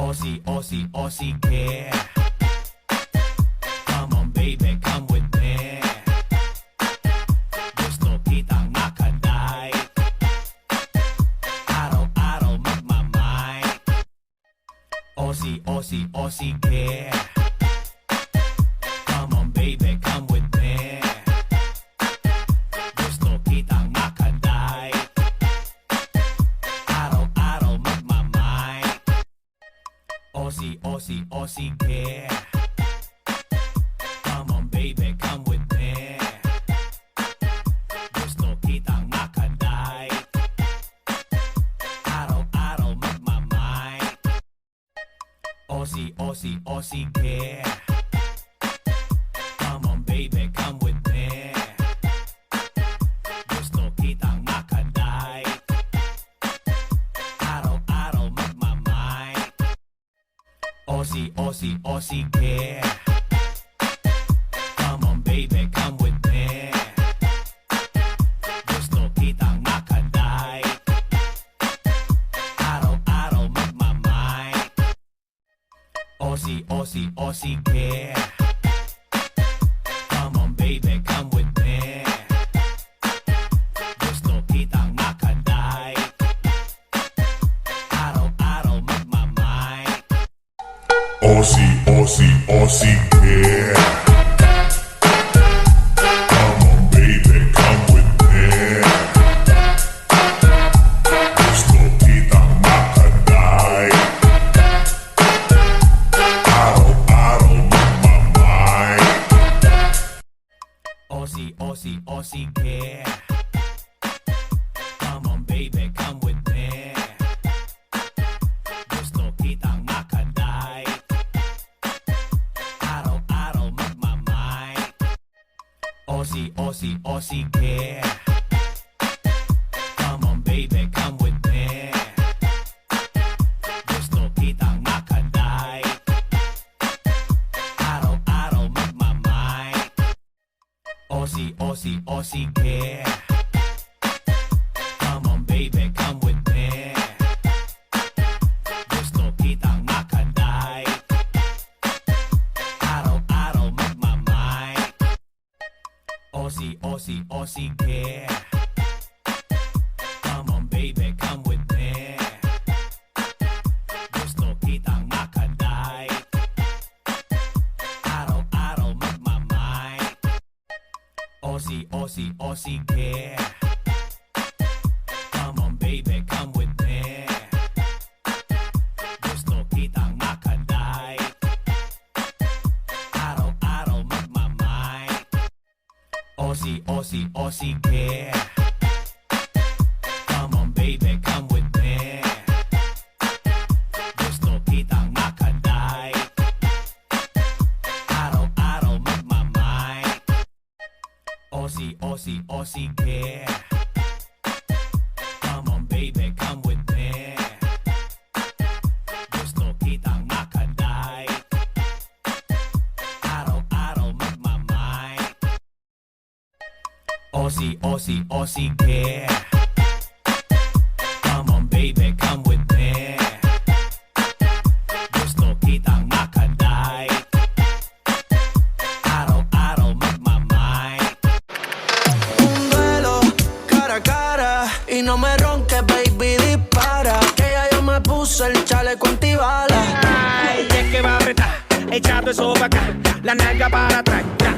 Aussie, Aussie, Aussie care. Come on baby, come with me. Gusto kitang makadai. Araw-araw magmamay. Aussie, Aussie, Aussie care. Come on baby, come with me. Gusto kitang makadai. Araw-araw magmamay. Aussie, Aussie, Aussie care. Come on baby, come with me. Gusto kitang makadai. Araw-araw magmamay. Aussie, Aussie, Aussie care. Come on baby, come with me. Gusto kitang makadai. Araw-araw magmamay. Aussie, Aussie, Aussie care. Come on baby, come with me. Gusto kitang makadai. Araw-araw magmamay. Aussie, Aussie, Aussie care. Come on baby, come with me. Gusto kitang makadai. Araw-araw magmamay. Aussie, Aussie, Aussie care. Come on baby, come with me. Gusto kitang makadai. Araw-araw magmamay. Aussie, Aussie, Aussie care. Come on baby, come with me. Gusto kitang makadai. Araw-araw magmamay. Aussie, Aussie, Aussie care. Come on baby, come with me. Gusto kitang makadai. Araw-araw magmamay. Aussie, Aussie, Aussie care. Come on baby, come with me. Gusto kitang makadai. Araw-araw magmamay. Aussie, Aussie, Aussie care. Come on baby, come with me. Gusto kitang makadai. Araw-araw magmamay. Aussie, Aussie, Aussie care. Come on baby, come with me. Gusto kitang makadai. Araw-araw magmamay. Aussie, Aussie, Aussie care. Come on baby, come with me. Gusto kitang makadai. Araw-araw magmamay. Aussie, Aussie, Aussie care. Come on baby, come with me. Gusto kitang makadai. Araw-araw magmamay. Aussie, Aussie, Aussie care. Come on baby, come with me. Gusto kitang makadai. Araw-araw magmamay. Un duelo cara a cara y no me ronques, baby, dispara. Que ya yo me puse el chaleco antibala. Ay, es que va a apretar, echando eso para acá, la nalga para atrás, tra,